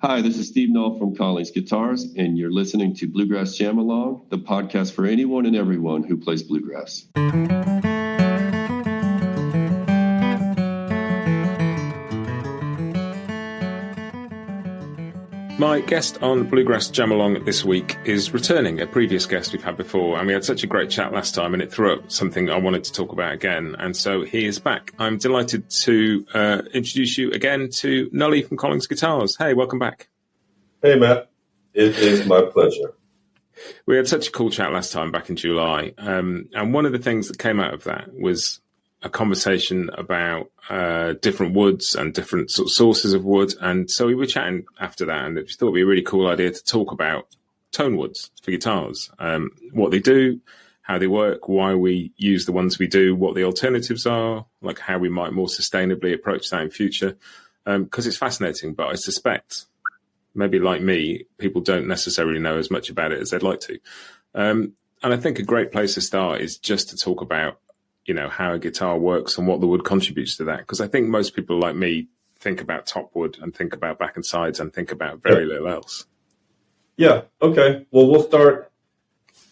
Hi, this is Steve Nall from Collings Guitars, and you're listening to Bluegrass Jam Along, the podcast for anyone and everyone who plays bluegrass. My guest on Bluegrass Jam Along this week is returning, a previous guest we've had before, and we had such a great chat last time, and it threw up something I wanted to talk about again, and so he is back. I'm delighted to introduce you again to Nully from Collings Guitars. Hey, welcome back. Hey, Matt. It is my pleasure. We had such a cool chat last time back in July, and one of the things that came out of that was a conversation about different woods and different sort of sources of wood. And so we were chatting after that, and it thought it'd be a really cool idea to talk about Tonewoods for guitars, what they do, how they work, why we use the ones we do, what the alternatives are, like how we might more sustainably approach that in future, because it's fascinating. But I suspect, maybe like me, people don't necessarily know as much about it as they'd like to. And I think a great place to start is just to talk about how a guitar works and what the wood contributes to that. Because I think most people like me think about top wood and think about back and sides and think about very little else. Yeah. Okay. Well, we'll start.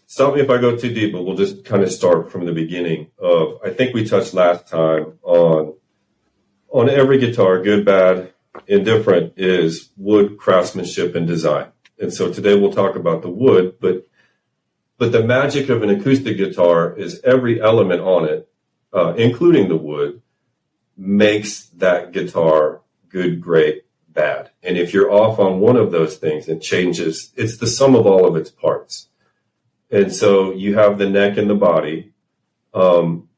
Stop me if I go too deep, but we'll just kind of start from the beginning of, I think we touched last time on every guitar, good, bad, indifferent, is wood, craftsmanship, and design. And so today we'll talk about the wood, but the magic of an acoustic guitar is every element on it, including the wood, makes that guitar good, great, bad. And if you're off on one of those things, it changes. It's the sum of all of its parts. And so you have the neck and the body, and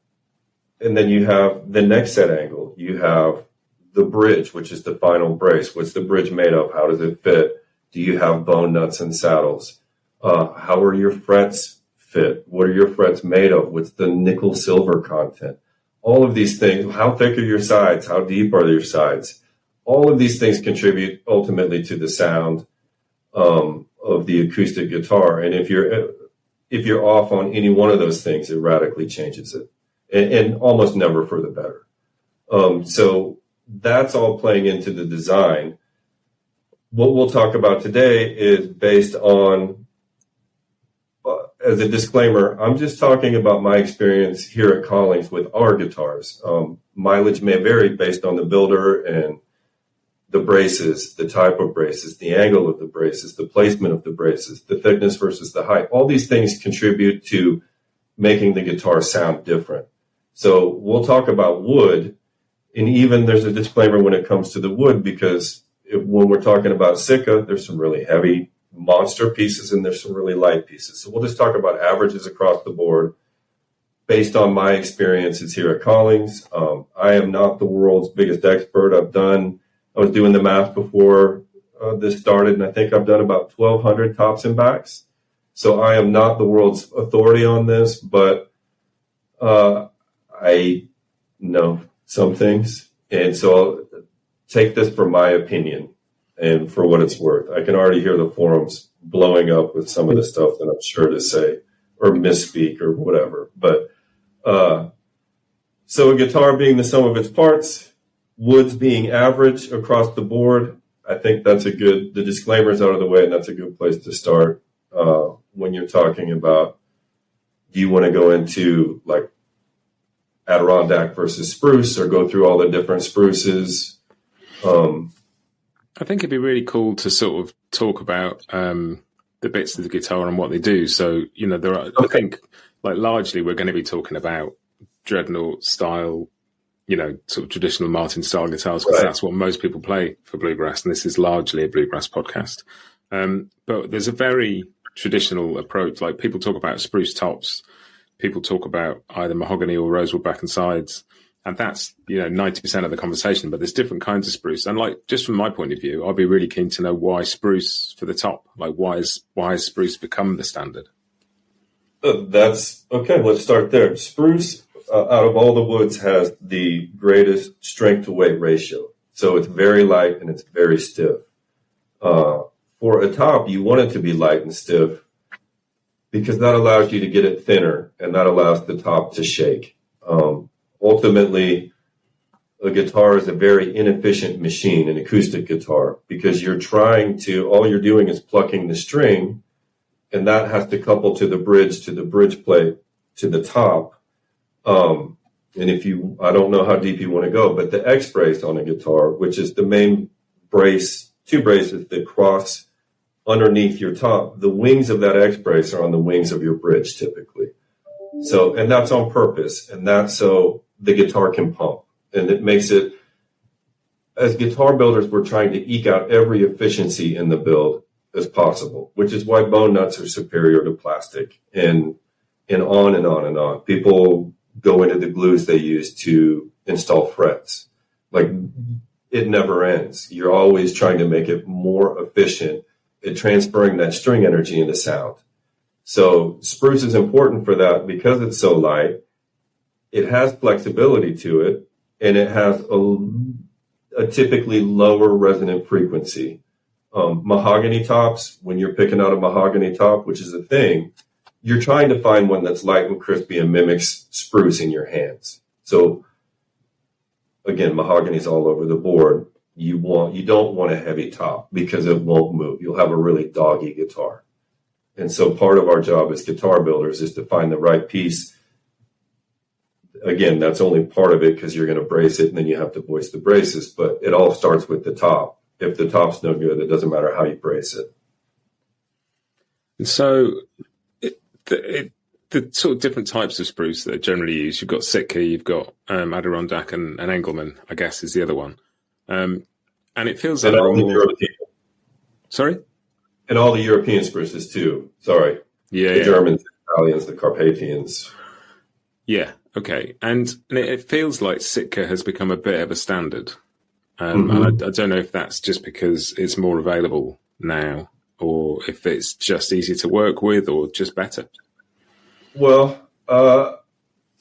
then you have the neck set angle. You have the bridge, which is the final brace. What's the bridge made of? How does it fit? Do you have bone nuts and saddles? How are your frets fit? What are your frets made of? What's the nickel silver content? All of these things. How thick are your sides? How deep are your sides? All of these things contribute ultimately to the sound of the acoustic guitar. And if you're off on any one of those things, it radically changes it, and almost never for the better. So that's all playing into the design. What we'll talk about today is based on, as a disclaimer, I'm just talking about my experience here at Collings with our guitars. Mileage may vary based on the builder and the braces, the type of braces, the angle of the braces, the placement of the braces, the thickness versus the height. All these things contribute to making the guitar sound different. So we'll talk about wood, and even there's a disclaimer when it comes to the wood, because when we're talking about Sitka, there's some really heavy monster pieces and there's some really light pieces. So we'll just talk about averages across the board based on my experiences here at Collings. I am not the world's biggest expert. I was doing the math before this started, and I think I've done about 1,200 tops and backs. So I am not the world's authority on this, but I know some things. And so I'll take this for my opinion and for what it's worth. I can already hear the forums blowing up with some of the stuff that I'm sure to say or misspeak or whatever. But so a guitar being the sum of its parts, woods being average across the board, I think the disclaimer's out of the way, and that's a good place to start when you're talking about, do you want to go into like Adirondack versus spruce or go through all the different spruces? I think it'd be really cool to sort of talk about the bits of the guitar and what they do. So, there are, I think, like largely we're going to be talking about dreadnought style, sort of traditional Martin style guitars, because that's what most people play for bluegrass. And this is largely a bluegrass podcast. But there's a very traditional approach. Like people talk about spruce tops, people talk about either mahogany or rosewood back and sides. And that's, 90% of the conversation, but there's different kinds of spruce. And like, just from my point of view, I'd be really keen to know why spruce for the top. Like, why has spruce become the standard? That's okay. Let's start there. Spruce, out of all the woods, has the greatest strength to weight ratio. So it's very light and it's very stiff. For a top, you want it to be light and stiff because that allows you to get it thinner and that allows the top to shake. Ultimately, a guitar is a very inefficient machine, an acoustic guitar, because all you're doing is plucking the string, and that has to couple to the bridge plate, to the top. And I don't know how deep you want to go, but the X brace on a guitar, which is the main brace, two braces that cross underneath your top, the wings of that X brace are on the wings of your bridge typically. So, and that's on purpose, and that's so the guitar can pump. And it makes it, as guitar builders, we're trying to eke out every efficiency in the build as possible, which is why bone nuts are superior to plastic, and on and on and on. People go into the glues they use to install frets. Like, it never ends. You're always trying to make it more efficient at transferring that string energy into sound. So spruce is important for that because it's so light. It has flexibility to it, and it has a typically lower resonant frequency. Mahogany tops, when you're picking out a mahogany top, which is a thing, you're trying to find one that's light and crispy and mimics spruce in your hands. So again, mahogany's all over the board. You don't want a heavy top because it won't move. You'll have a really doggy guitar. And so part of our job as guitar builders is to find the right piece. Again, that's only part of it because you're going to brace it and then you have to voice the braces, but it all starts with the top. If the top's no good, it doesn't matter how you brace it. And so the sort of different types of spruce that are generally used, you've got Sitka, you've got Adirondack, and Engelmann, I guess, is the other one. And it feels like... Sorry? And all the European spruces too. Sorry. The Germans, the Italians, the Carpathians. Yeah. Okay. And it feels like Sitka has become a bit of a standard. And I don't know if that's just because it's more available now, or if it's just easier to work with, or just better. Well,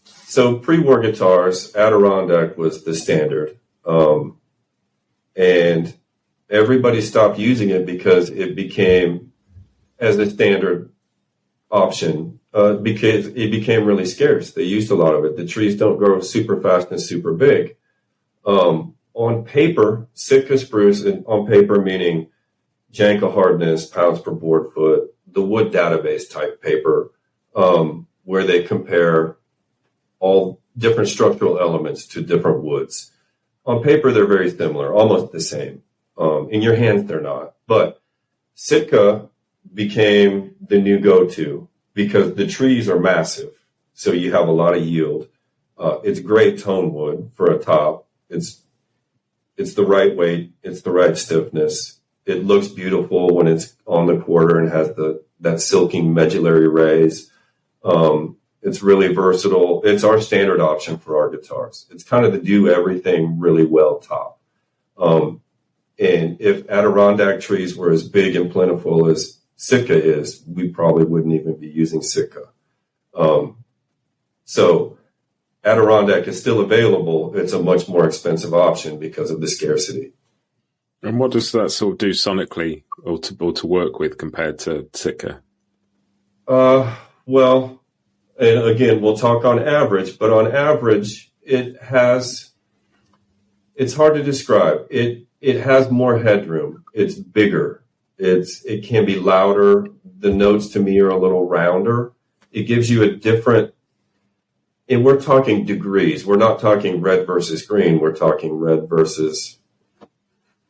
so pre-war guitars, Adirondack was the standard. And everybody stopped using it because it became, as a standard option, because it became really scarce. They used a lot of it. The trees don't grow super fast and super big. On paper, Sitka spruce, and on paper meaning Janka hardness, pounds per board foot, the wood database type paper, where they compare all different structural elements to different woods. On paper, they're very similar, almost the same. In your hands, they're not. But Sitka became the new go-to because the trees are massive, so you have a lot of yield. It's great tone wood for a top. It's the right weight. It's the right stiffness. It looks beautiful when it's on the quarter and has that silking medullary rays. It's really versatile. It's our standard option for our guitars. It's kind of the do everything really well top. And if Adirondack trees were as big and plentiful as Sitka is, we probably wouldn't even be using Sitka. So Adirondack is still available. It's a much more expensive option because of the scarcity. And what does that sort of do sonically or to work with compared to Sitka? Well, and again, we'll talk on average, but on average, it's hard to describe. It has more headroom. It's bigger. It can be louder. The notes to me are a little rounder. It gives you a different, and we're talking degrees. We're not talking red versus green. We're talking red versus,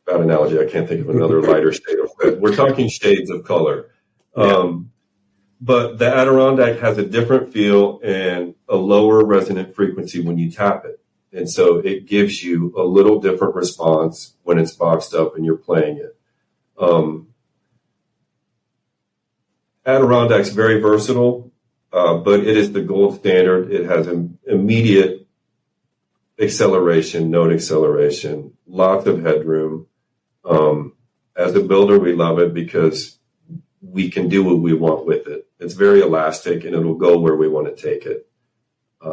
bad analogy, I can't think of another lighter shade of red. We're talking shades of color. Yeah. But the Adirondack has a different feel and a lower resonant frequency when you tap it. And so it gives you a little different response when it's boxed up and you're playing it. Adirondack's very versatile, but it is the gold standard. It has an immediate acceleration, note acceleration, lots of headroom. As a builder, we love it because we can do what we want with it. It's very elastic and it'll go where we want to take it.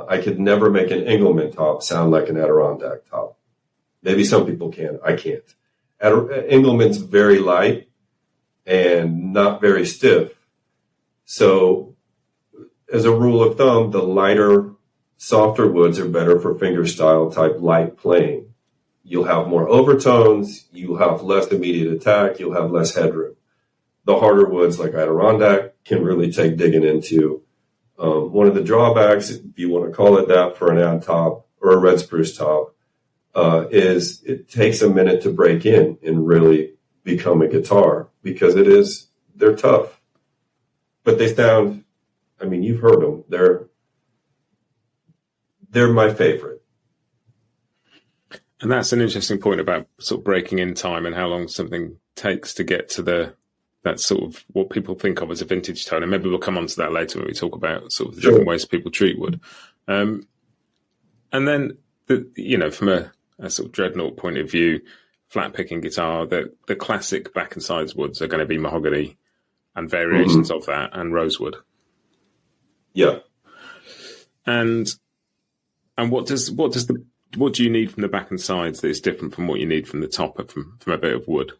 I could never make an Engelmann top sound like an Adirondack top. Maybe some people can. I can't. Engelmann's very light and not very stiff. So as a rule of thumb, the lighter, softer woods are better for fingerstyle type light playing. You'll have more overtones. You'll have less immediate attack. You'll have less headroom. The harder woods like Adirondack can really take digging into. One of the drawbacks, if you want to call it that, for an ad top or a red spruce top, is it takes a minute to break in and really become a guitar, because they're tough, but they sound, I mean, you've heard them. They're my favorite. And that's an interesting point about sort of breaking in time and how long something takes to get to that sort of what people think of as a vintage tone. And maybe we'll come on to that later when we talk about sort of the different ways people treat wood. And then, from a sort of dreadnought point of view, flat picking guitar, the classic back and sides woods are going to be mahogany and variations of that, and rosewood. Yeah. And what do you need from the back and sides that is different from what you need from the top from a bit of wood?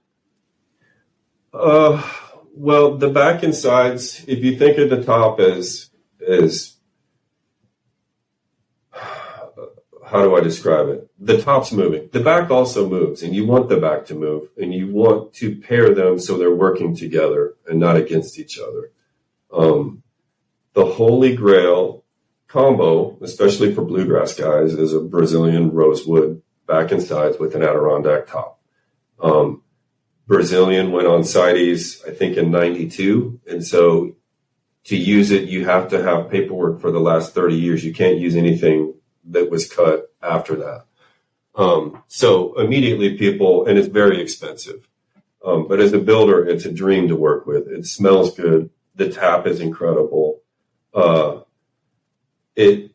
Well, the back and sides, if you think of the top as how do I describe it? The top's moving. The back also moves, and you want the back to move, and you want to pair them so they're working together and not against each other. The holy grail combo, especially for bluegrass guys, is a Brazilian rosewood back and sides with an Adirondack top. Brazilian went on CITES, I think, in 92. And so to use it, you have to have paperwork for the last 30 years. You can't use anything that was cut after that. So immediately and it's very expensive. But as a builder, it's a dream to work with. It smells good. The tap is incredible. It's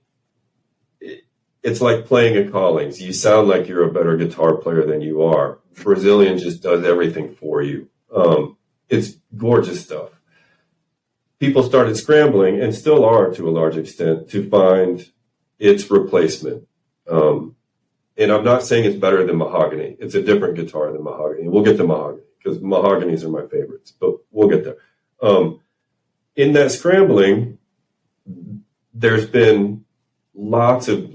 like playing a Collings. You sound like you're a better guitar player than you are. Brazilian just does everything for you. It's gorgeous stuff. People started scrambling, and still are to a large extent, to find its replacement. And I'm not saying it's better than mahogany. It's a different guitar than mahogany. We'll get to mahogany, because mahoganies are my favorites, but we'll get there. In that scrambling, there's been lots of,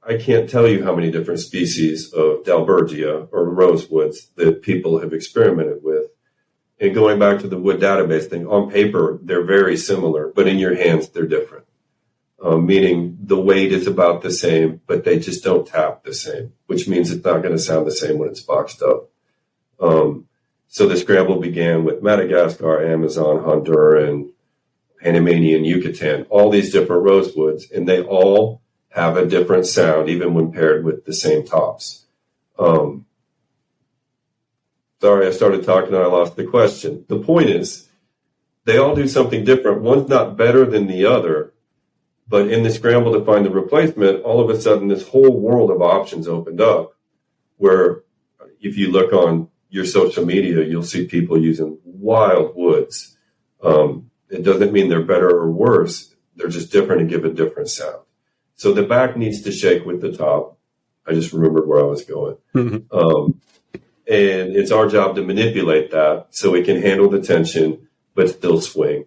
I can't tell you how many different species of Dalbergia or rosewoods that people have experimented with. And going back to the wood database thing, on paper, they're very similar, but in your hands, they're different. Meaning the weight is about the same, but they just don't tap the same, which means it's not going to sound the same when it's boxed up. So the scramble began with Madagascar, Amazon, Honduran, Panamanian, Yucatan, all these different rosewoods, and they all have a different sound, even when paired with the same tops. Sorry, I started talking and I lost the question. The point is, they all do something different. One's not better than the other, but in the scramble to find the replacement, all of a sudden this whole world of options opened up, where if you look on your social media, you'll see people using wild woods. It doesn't mean they're better or worse. They're just different and give a different sound. So the back needs to shake with the top. I just remembered where I was going. And it's our job to manipulate that so we can handle the tension, but still swing.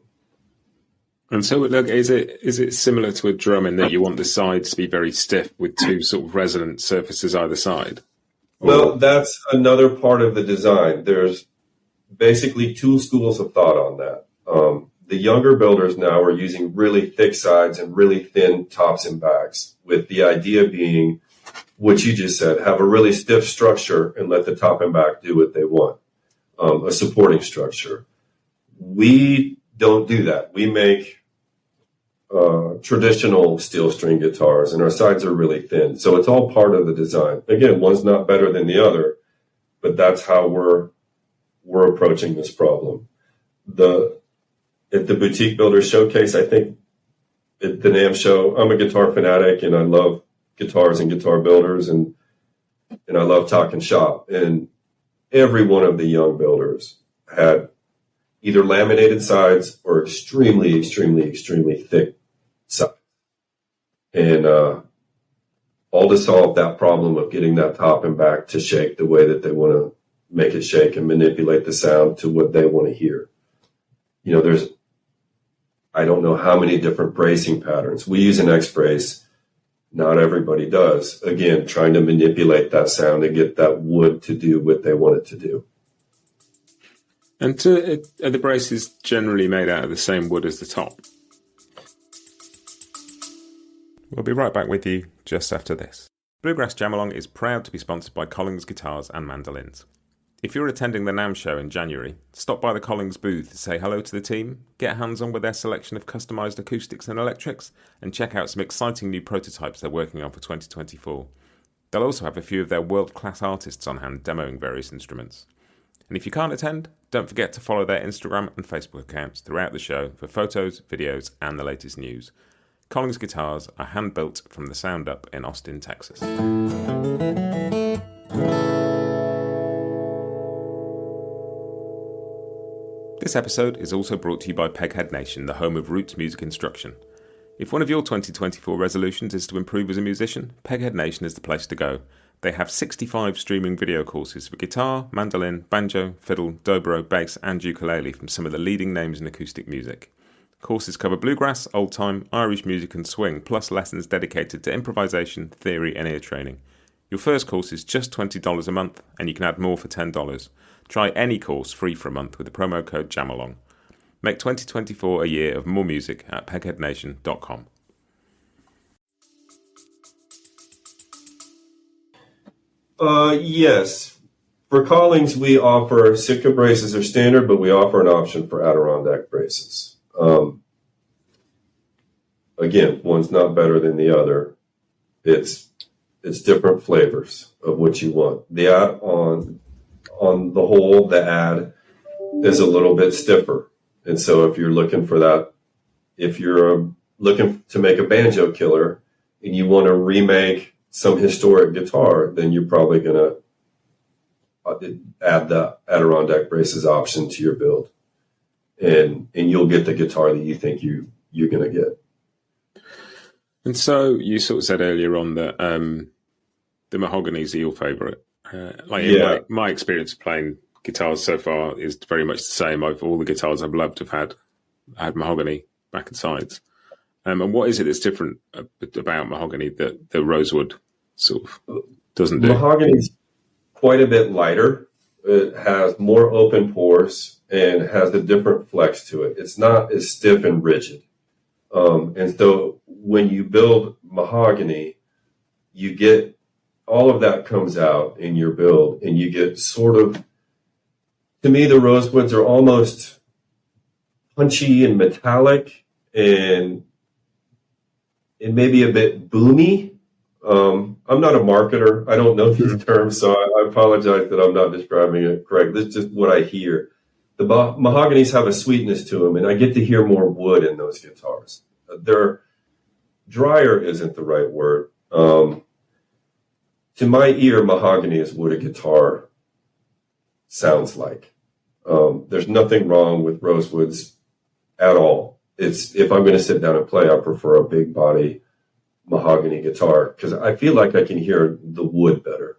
And so, look, is it similar to a drum in that you want the sides to be very stiff with two sort of resonant surfaces either side? Well, that's another part of the design. There's basically two schools of thought on that. The younger builders now are using really thick sides and really thin tops and backs, with the idea being what you just said, have a really stiff structure and let the top and back do what they want, a supporting structure. We don't do that. We make traditional steel string guitars, and our sides are really thin. So it's all part of the design. Again, one's not better than the other, but that's how we're approaching this problem. At the Boutique Builders Showcase, I think at the NAMM show, I'm a guitar fanatic and I love guitars and guitar builders, and I love talking shop. And every one of the young builders had either laminated sides or extremely, extremely, extremely thick sides. And all to solve that problem of getting that top and back to shake the way that they want to make it shake and manipulate the sound to what they want to hear. You know, I don't know how many different bracing patterns. We use an X brace. Not everybody does. Again, trying to manipulate that sound and get that wood to do what they want it to do. And are the braces generally made out of the same wood as the top? We'll be right back with you just after this. Bluegrass Jamalong is proud to be sponsored by Collings Guitars and Mandolins. If you're attending the NAMM show in January, stop by the Collings booth to say hello to the team, get hands-on with their selection of customised acoustics and electrics, and check out some exciting new prototypes they're working on for 2024. They'll also have a few of their world-class artists on hand demoing various instruments. And if you can't attend, don't forget to follow their Instagram and Facebook accounts throughout the show for photos, videos, and the latest news. Collings Guitars are hand-built from the sound up in Austin, Texas. This episode is also brought to you by Peghead Nation, the home of roots music instruction. If one of your 2024 resolutions is to improve as a musician, Peghead Nation is the place to go. They have 65 streaming video courses for guitar, mandolin, banjo, fiddle, dobro, bass and ukulele from some of the leading names in acoustic music. Courses cover bluegrass, old time, Irish music and swing, plus lessons dedicated to improvisation, theory and ear training. Your first course is just $20 a month and you can add more for $10. Try any course free for a month with the promo code JAMALONG. Make 2024 a year of more music at pegheadnation.com. Yes. For Collings, we offer Sitka braces are standard, but we offer an option for Adirondack braces. Again, one's not better than the other. It's different flavors of what you want. The ad on the whole, the ad is a little bit stiffer. And so if you're looking for that, if you're looking to make a banjo killer and you want to remake some historic guitar, then you're probably going to add the Adirondack braces option to your build. And you'll get the guitar that you think you're going to get. And so you sort of said earlier on that the mahogany's your favourite. My experience playing guitars so far is very much the same. All the guitars I've loved have had mahogany back and sides. And what is it that's different about mahogany that the rosewood sort of doesn't do? Mahogany's quite a bit lighter. It has more open pores and has a different flex to it. It's not as stiff and rigid. And so when you build mahogany, you get all of that comes out in your build, and you get sort of, to me, the rosewoods are almost punchy and metallic and maybe a bit boomy. I'm not a marketer. I don't know these terms, so I apologize that I'm not describing it correct. This is just what I hear. The mahoganies have a sweetness to them, and I get to hear more wood in those guitars. They're drier isn't the right word. To my ear, mahogany is what a guitar sounds like. There's nothing wrong with rosewoods at all. If I'm going to sit down and play, I prefer a big body mahogany guitar because I feel like I can hear the wood better.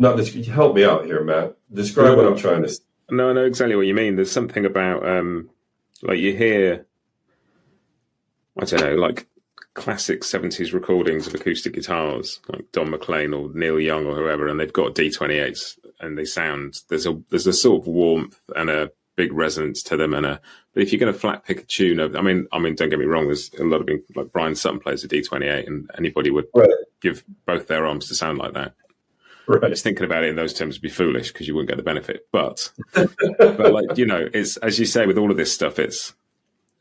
Help me out here, Matt. Describe what I'm trying to say. No, I know exactly what you mean. There's something about, like you hear, I don't know, like classic 70s recordings of acoustic guitars, like Don McLean or Neil Young or whoever, and they've got D28s and they sound, there's a sort of warmth and a big resonance to them. But if you're going to flat pick a tune of, I mean, don't get me wrong, there's a lot of, like Brian Sutton plays a D28 and anybody would give both their arms to sound like that. Right. Just thinking about it in those terms would be foolish because you wouldn't get the benefit. But like, you know, it's, as you say, with all of this stuff, it's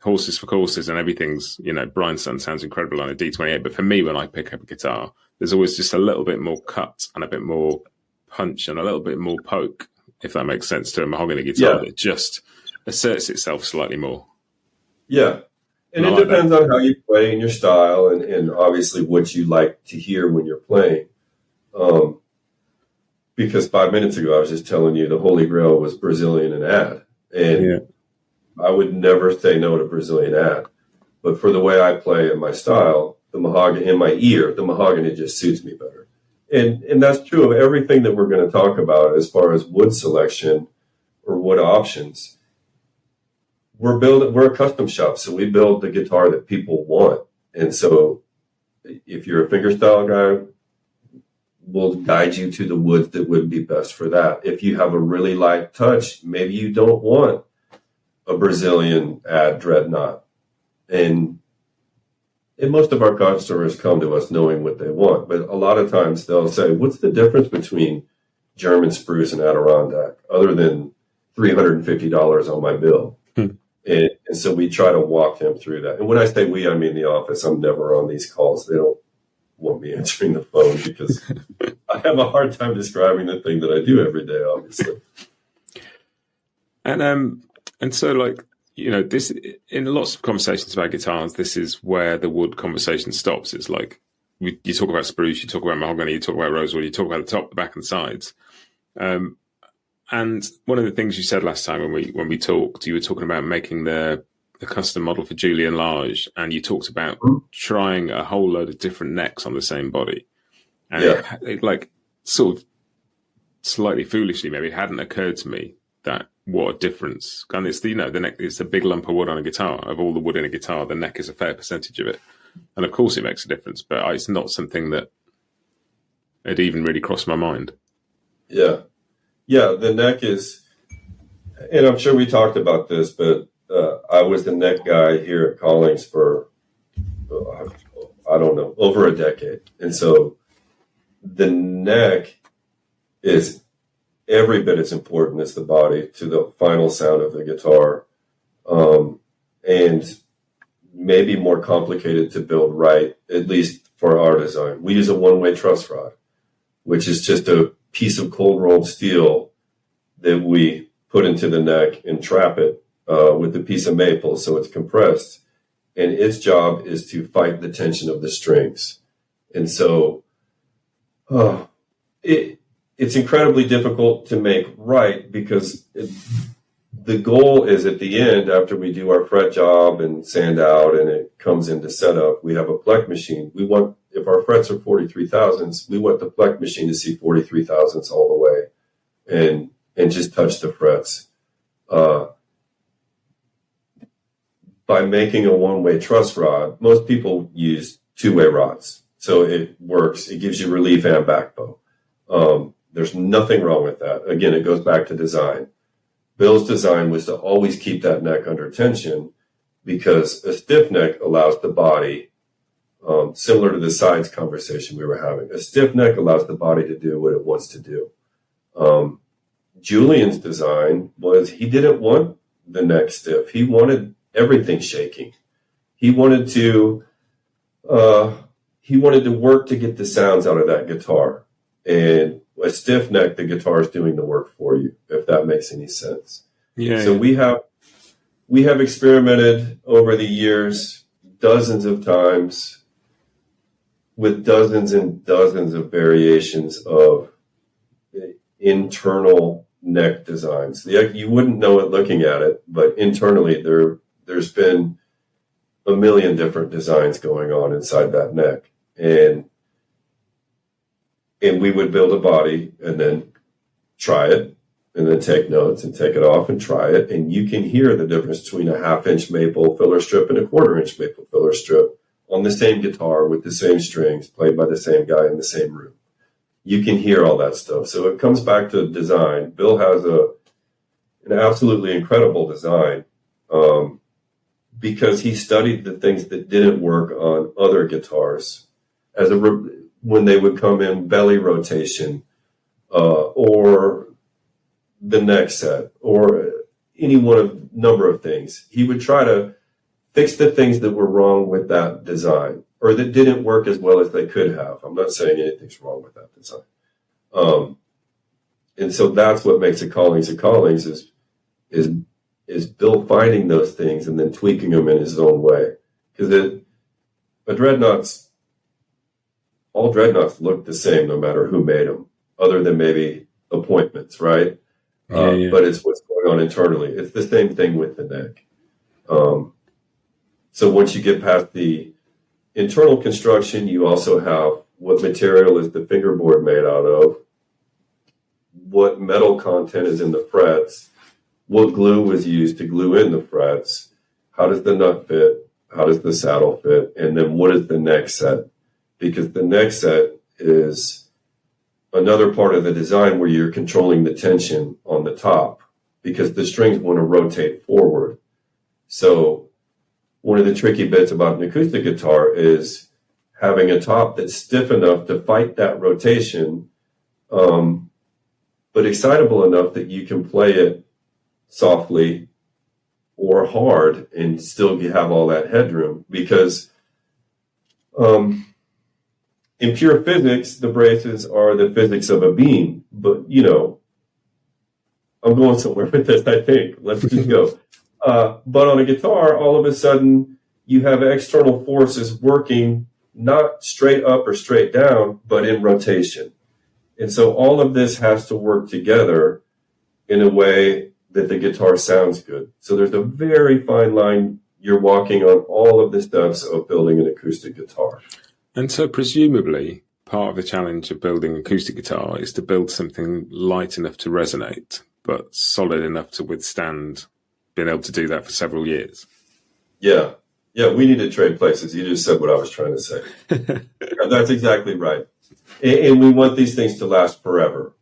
horses for courses and everything's, you know, Brian Sutton sounds incredible on a D28. But for me, when I pick up a guitar, there's always just a little bit more cut and a bit more punch and a little bit more poke, if that makes sense, to a mahogany guitar that just asserts itself slightly more. Yeah. And it depends on how you play and your style and obviously what you like to hear when you're playing. Because 5 minutes ago, I was just telling you the Holy Grail was Brazilian and ad. And I would never say no to Brazilian ad. But for the way I play and my style, the mahogany in my ear, the mahogany just suits me better. And that's true of everything that we're going to talk about as far as wood selection or wood options. We're a custom shop, so we build the guitar that people want. And so If you're a fingerstyle guy, we'll guide you to the woods that would be best for that. If you have a really light touch, maybe you don't want a Brazilian ad dreadnought. And most of our customers come to us knowing what they want, but a lot of times they'll say, what's the difference between German spruce and Adirondack other than $350 on my bill? And so we try to walk them through that. And when I say we, I mean the office. I'm never on these calls. They don't want me answering the phone because I have a hard time describing the thing that I do every day, obviously. And so, like, you know, this, in lots of conversations about guitars, this is where the wood conversation stops. It's like, you talk about spruce, you talk about mahogany, you talk about rosewood, you talk about the top, the back, and the sides. And one of the things you said last time when we talked, you were talking about making the custom model for Julian Lage, and you talked about trying a whole load of different necks on the same body. And it, like, sort of slightly foolishly, maybe, it hadn't occurred to me that what a difference. And it's the, you know, the neck is a big lump of wood on a guitar. Of all the wood in a guitar, the neck is a fair percentage of it. And of course it makes a difference, but it's not something that had even really crossed my mind. Yeah. Yeah, the neck is, and I'm sure we talked about this, but I was the neck guy here at Collings for, I don't know, over a decade. And so the neck is every bit as important as the body to the final sound of the guitar, and maybe more complicated to build right, at least for our design. We use a one-way truss rod, which is just a piece of cold rolled steel that we put into the neck and trap it with a piece of maple so it's compressed. And its job is to fight the tension of the strings. And so it's incredibly difficult to make right because the goal is at the end, after we do our fret job and sand out and it comes into setup, we have a plec machine. We want, if our frets are 43 thousandths, we want the plec machine to see 43 thousandths all the way and just touch the frets. By making a one-way truss rod, most people use two-way rods. So it works. It gives you relief and backbone. There's nothing wrong with that. Again, it goes back to design. Bill's design was to always keep that neck under tension because a stiff neck allows the body, similar to the sides conversation we were having, a stiff neck allows the body to do what it wants to do. Julian's design was he didn't want the neck stiff. He wanted everything shaking. He wanted to work to get the sounds out of that guitar. And a stiff neck, the guitar is doing the work for you, if that makes any sense. Yeah. So we have experimented over the years dozens of times with dozens and dozens of variations of internal neck designs. You wouldn't know it looking at it, but internally there's been a million different designs going on inside that neck. And we would build a body and then try it and then take notes and take it off and try it. And you can hear the difference between a 1/2-inch maple filler strip and a 1/4-inch maple filler strip on the same guitar with the same strings played by the same guy in the same room. You can hear all that stuff. So it comes back to design. Bill has an absolutely incredible design because he studied the things that didn't work on other guitars when they would come in belly rotation, or the neck set, or any one of number of things. He would try to fix the things that were wrong with that design, or that didn't work as well as they could have. I'm not saying anything's wrong with that design. And so that's what makes a Collings is Bill finding those things and then tweaking them in his own way. Because all dreadnoughts look the same no matter who made them, other than maybe appointments, right? Yeah. But it's what's going on internally. It's the same thing with the neck. So once you get past the internal construction, you also have what material is the fingerboard made out of, what metal content is in the frets, what glue was used to glue in the frets, how does the nut fit, how does the saddle fit, and then what is the neck set. because the next set is another part of the design where you're controlling the tension on the top, because the strings want to rotate forward. So one of the tricky bits about an acoustic guitar is having a top that's stiff enough to fight that rotation, but excitable enough that you can play it softly or hard and still have all that headroom. Because in pure physics, the braces are the physics of a beam. But, I'm going somewhere with this, I think. Let's just go. But on a guitar, all of a sudden, you have external forces working not straight up or straight down, but in rotation. And so all of this has to work together in a way that the guitar sounds good. So there's a very fine line you're walking on all of the steps of building an acoustic guitar. And so presumably part of the challenge of building an acoustic guitar is to build something light enough to resonate, but solid enough to withstand being able to do that for several years. Yeah, we need to trade places. You just said what I was trying to say. That's exactly right. And we want these things to last forever.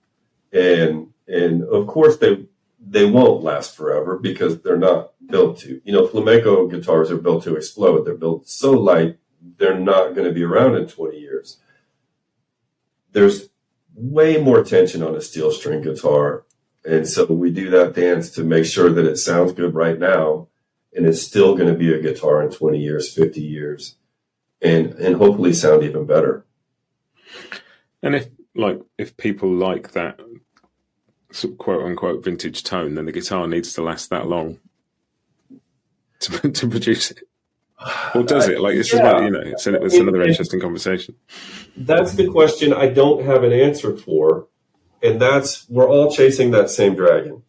And of course they won't last forever because they're not built to. Flamenco guitars are built to explode. They're built so light, they're not going to be around in 20 years. There's way more tension on a steel string guitar. And so we do that dance to make sure that it sounds good right now. And it's still going to be a guitar in 20 years, 50 years, and hopefully sound even better. And if people like that sort of quote unquote vintage tone, then the guitar needs to last that long to produce it. Or does it? It's another interesting conversation. That's the question I don't have an answer for. And we're all chasing that same dragon.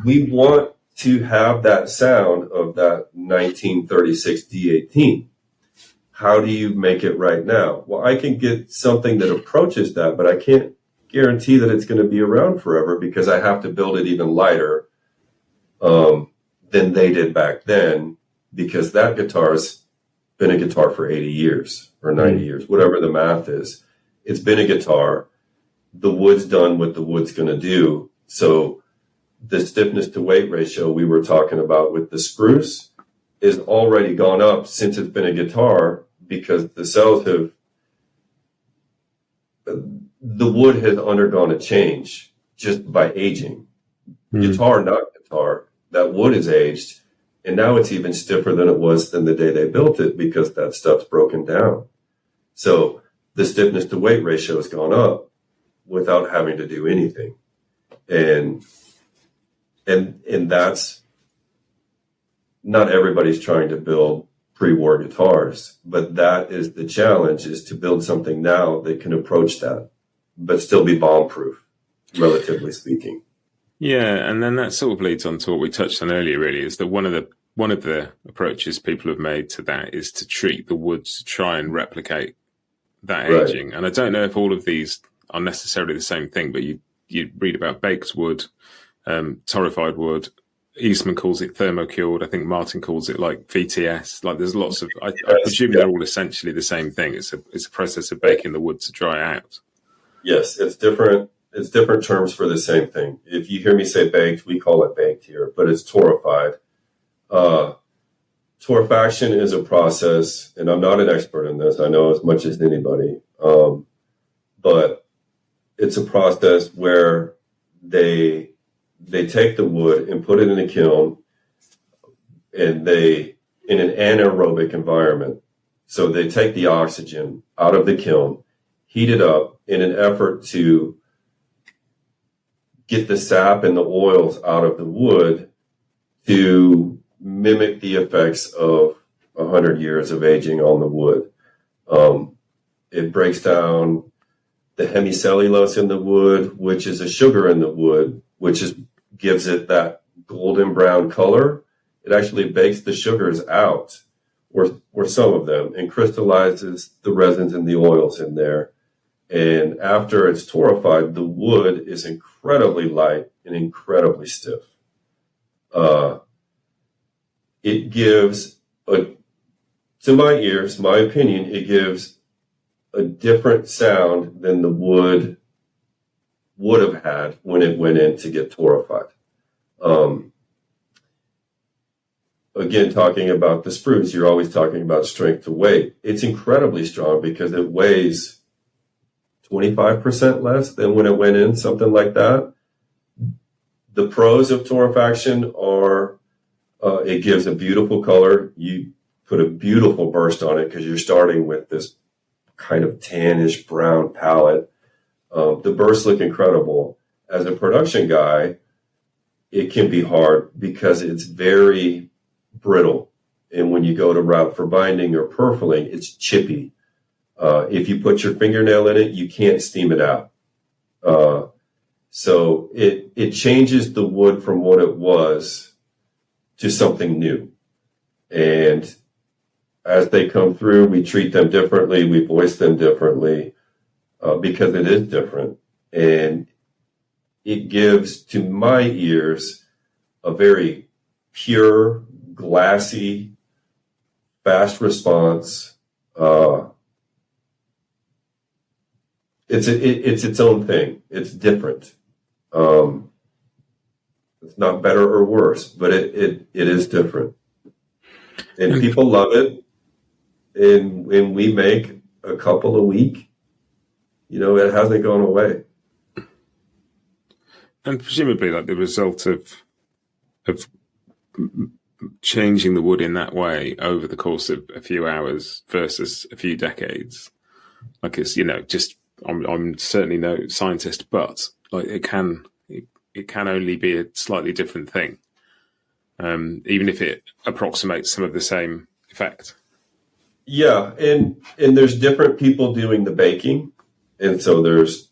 We want to have that sound of that 1936 D18. How do you make it right now? Well, I can get something that approaches that, but I can't guarantee that it's going to be around forever because I have to build it even lighter than they did back then, because that guitar's been a guitar for 80 years or 90 years, whatever the math is. It's been a guitar. The wood's done what the wood's going to do. So the stiffness to weight ratio we were talking about with the spruce is already gone up since it's been a guitar, because the cells the wood has undergone a change just by aging. Guitar, not guitar, that wood is aged, and now it's even stiffer than it was than the day they built it because that stuff's broken down. So the stiffness to weight ratio has gone up without having to do anything. And that's, not everybody's trying to build pre-war guitars, but that is the challenge, is to build something now that can approach that, but still be bomb-proof, relatively speaking. Yeah, and then that sort of leads on to what we touched on earlier, really, is that one of the approaches people have made to that is to treat the woods to try and replicate that aging. And I don't know if all of these are necessarily the same thing, but you read about baked wood, torrefied wood. Eastman calls it thermocured. I think Martin calls it VTS. There's lots of. I presume they're all essentially the same thing. It's a process of baking the wood to dry out. Yes, it's different. It's different terms for the same thing. If you hear me say baked, we call it baked here, but it's torrefied. Torrefaction is a process, and I'm not an expert in this. I know as much as anybody, but it's a process where they take the wood and put it in a kiln, and in an anaerobic environment. So they take the oxygen out of the kiln, heat it up in an effort to get the sap and the oils out of the wood to mimic the effects of 100 years of aging on the wood. It breaks down the hemicellulose in the wood, which is a sugar in the wood, which gives it that golden brown color. It actually bakes the sugars out, or some of them, and crystallizes the resins and the oils in there. And after it's torrefied, the wood is incredibly light and incredibly stiff. It gives, to my ears, my opinion, it gives a different sound than the wood would have had when it went in to get torrefied. Again, talking about the spruce, you're always talking about strength to weight. It's incredibly strong because it weighs 25% less than when it went in, something like that. The pros of torrefaction are it gives a beautiful color. You put a beautiful burst on it because you're starting with this kind of tannish brown palette. The bursts look incredible. As a production guy, it can be hard because it's very brittle. And when you go to route for binding or purfling, it's chippy. If you put your fingernail in it, you can't steam it out. So it changes the wood from what it was to something new. And as they come through, we treat them differently. We voice them differently because it is different. And it gives, to my ears, a very pure, glassy, fast response. It's its own thing. It's different. It's not better or worse, but it is different. And people love it. And when we make a couple a week, it hasn't gone away. And presumably, like the result of changing the wood in that way over the course of a few hours versus a few decades, like it's just I'm certainly no scientist, but like it can only be a slightly different thing, even if it approximates some of the same effect. Yeah, and there's different people doing the baking, and so there's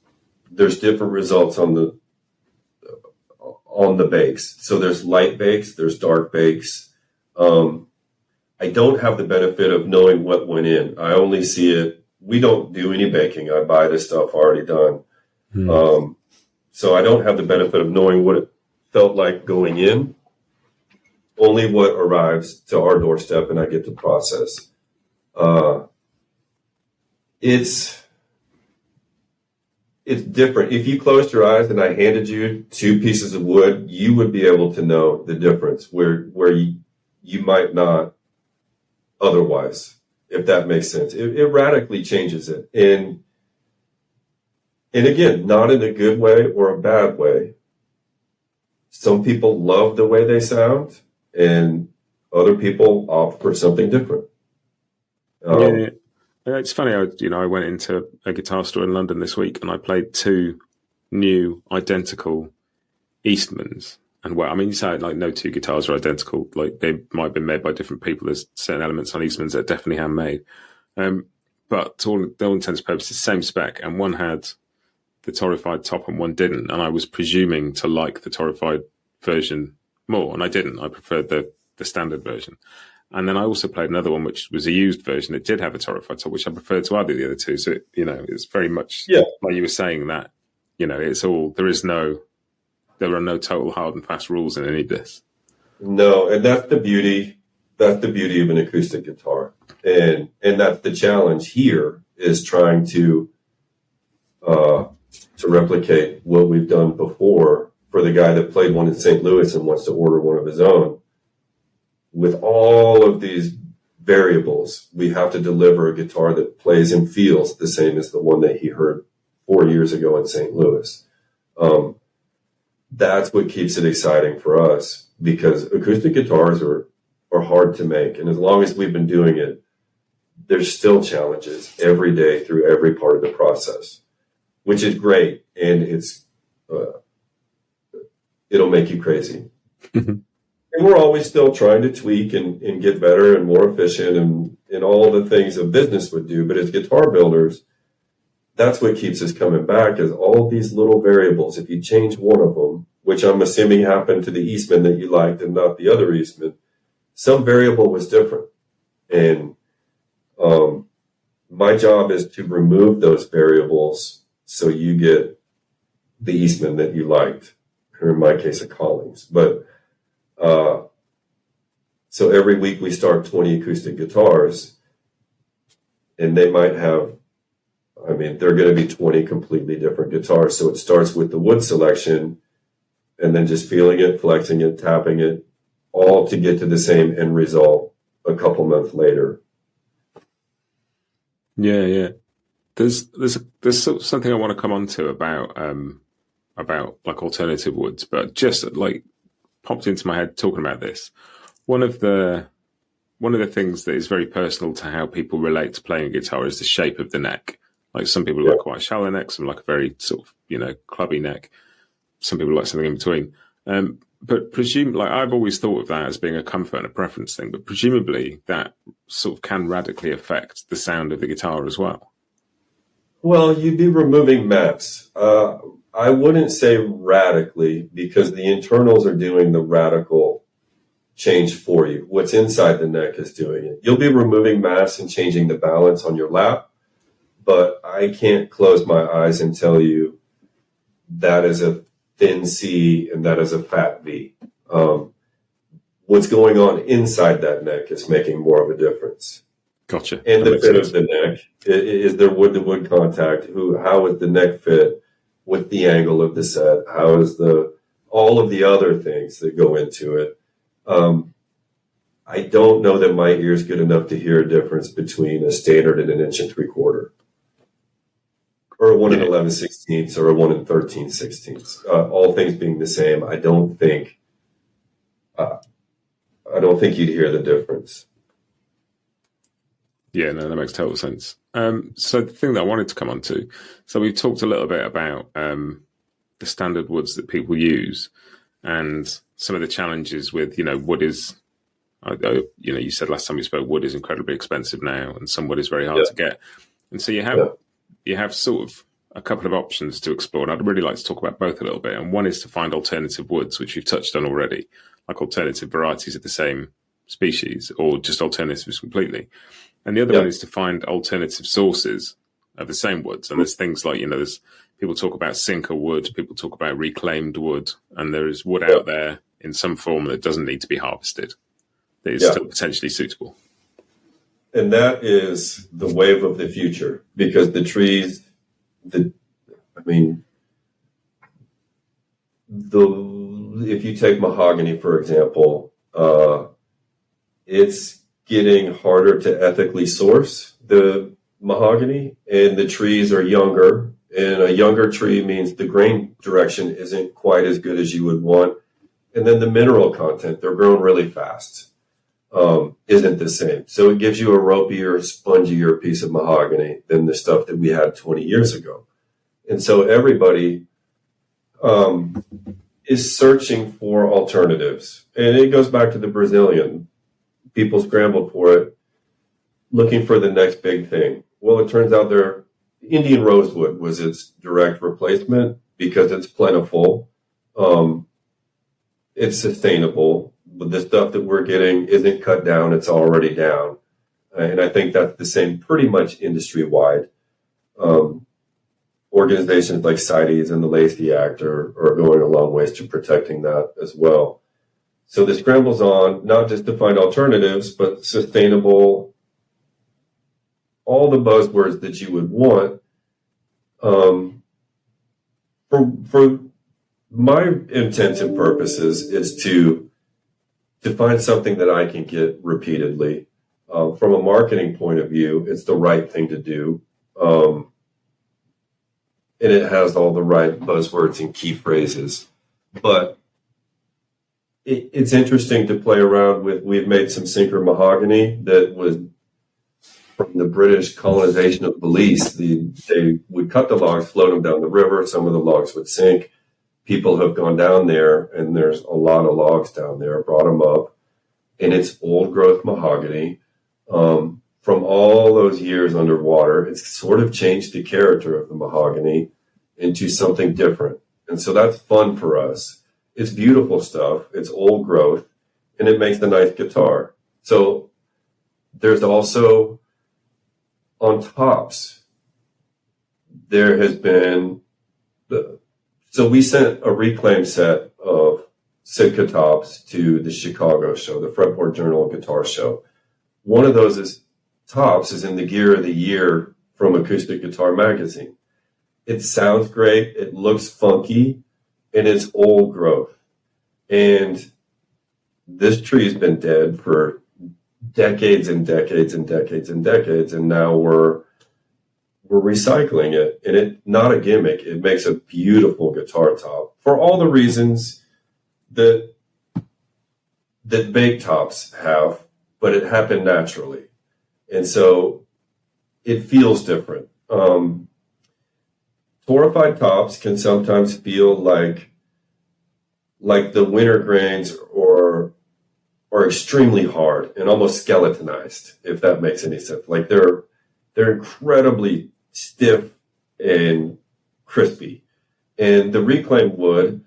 different results on the bakes. So there's light bakes, there's dark bakes. I don't have the benefit of knowing what went in. I only see it. We don't do any baking. I buy this stuff already done. So I don't have the benefit of knowing what it felt like going in. Only what arrives to our doorstep and I get to process. It's different. If you closed your eyes and I handed you two pieces of wood, you would be able to know the difference where you might not otherwise, if that makes sense. It radically changes it. And again, not in a good way or a bad way. Some people love the way they sound and other people opt for something different. Yeah. It's funny, I went into a guitar store in London this week and I played two new identical Eastmans. And you say like no two guitars are identical. Like they might have been made by different people. There's certain elements on Eastmans that are definitely handmade. But to all intents and purposes, same spec. And one had the torrefied top and one didn't. And I was presuming to like the torrefied version more. And I didn't. I preferred the standard version. And then I also played another one, which was a used version. It did have a torrefied top, which I preferred to either of the other two. So, it's very much like you were saying that, it's all, there are no total hard and fast rules in any of this. No, and that's the beauty. That's the beauty of an acoustic guitar. And that's the challenge here is trying to replicate what we've done before for the guy that played one in St. Louis and wants to order one of his own. With all of these variables, we have to deliver a guitar that plays and feels the same as the one that he heard 4 years ago in St. Louis. That's what keeps it exciting for us because acoustic guitars are hard to make. And as long as we've been doing it, there's still challenges every day through every part of the process, which is great. And it'll make you crazy. And we're always still trying to tweak and get better and more efficient and all the things a business would do. But as guitar builders, that's what keeps us coming back is all these little variables. If you change one of them, which I'm assuming happened to the Eastman that you liked and not the other Eastman, some variable was different. And my job is to remove those variables so you get the Eastman that you liked, or in my case, a Collings. But so every week we start 20 acoustic guitars, and they might have I mean, they're going to be 20 completely different guitars. So it starts with the wood selection and then just feeling it, flexing it, tapping it, all to get to the same end result a couple months later. Yeah. There's something I want to come on to about like alternative woods, but just like popped into my head talking about this. One of the things that is very personal to how people relate to playing a guitar is the shape of the neck. Like some people like quite shallow neck, some like a very sort of, clubby neck. Some people like something in between. But like I've always thought of that as being a comfort and a preference thing, but presumably that sort of can radically affect the sound of the guitar as well. Well, you'd be removing mats. I wouldn't say radically, because the internals are doing the radical change for you. What's inside the neck is doing it. You'll be removing mass and changing the balance on your lap, but I can't close my eyes and tell you that is a thin C and that is a fat V. What's going on inside that neck is making more of a difference. Gotcha. And the fit of the neck. Is there wood-to-wood contact? How is the neck fit with the angle of the set? How is all of the other things that go into it? I don't know that my ear's good enough to hear a difference between a standard and an 1 3/4, or a 1 11/16, or a 1 13/16. All things being the same, I don't think you'd hear the difference. Yeah, no, that makes total sense. So the thing that I wanted to come on to, so we've talked a little bit about the standard woods that people use and some of the challenges with, wood is, you said last time we spoke, wood is incredibly expensive now and some wood is very hard to get. And so you have sort of a couple of options to explore. And I'd really like to talk about both a little bit. And one is to find alternative woods, which you've touched on already, like alternative varieties of the same species or just alternatives completely. And the other one is to find alternative sources of the same woods. And there's things like, there's people talk about sinker wood, people talk about reclaimed wood, and there is wood out there in some form that doesn't need to be harvested, that is still potentially suitable. And that is the wave of the future, because the trees, if you take mahogany, for example, it's getting harder to ethically source the mahogany, and the trees are younger, and a younger tree means the grain direction isn't quite as good as you would want. And then the mineral content, they're grown really fast, isn't the same. So it gives you a ropier, spongier piece of mahogany than the stuff that we had 20 years ago. And so everybody is searching for alternatives. And it goes back to the Brazilian. People scrambled for it, looking for the next big thing. Well, it turns out Indian rosewood was its direct replacement because it's plentiful. It's sustainable. But the stuff that we're getting isn't cut down. It's already down. And I think that's the same pretty much industry-wide. Organizations like CITES and the Lacey Act are going a long ways to protecting that as well. So the scramble's on, not just to find alternatives, but sustainable, all the buzzwords that you would want. For my intents and purposes is to find something that I can get repeatedly. From a marketing point of view, it's the right thing to do. And it has all the right buzzwords and key phrases. But it's interesting to play around with. We've made some sinker mahogany that was from the British colonization of Belize. They would cut the logs, float them down the river. Some of the logs would sink. People have gone down there, and there's a lot of logs down there, brought them up. And it's old growth mahogany. From all those years underwater, it's sort of changed the character of the mahogany into something different. And so that's fun for us. It's beautiful stuff. It's old growth, and it makes a nice guitar. So there's also, on tops, there has been, so we sent a reclaimed set of Sitka tops to the Chicago show, the Fretboard Journal Guitar Show. One of those tops is in the Gear of the Year from Acoustic Guitar Magazine. It sounds great, it looks funky, and it's old growth. And this tree's been dead for decades and decades and decades and decades, and now we're recycling it. And it, not a gimmick, it makes a beautiful guitar top for all the reasons that bake tops have, but it happened naturally. And so it feels different. Torrefied tops can sometimes feel like the winter grains are extremely hard and almost skeletonized, if that makes any sense. Like they're incredibly stiff and crispy. And the reclaimed wood,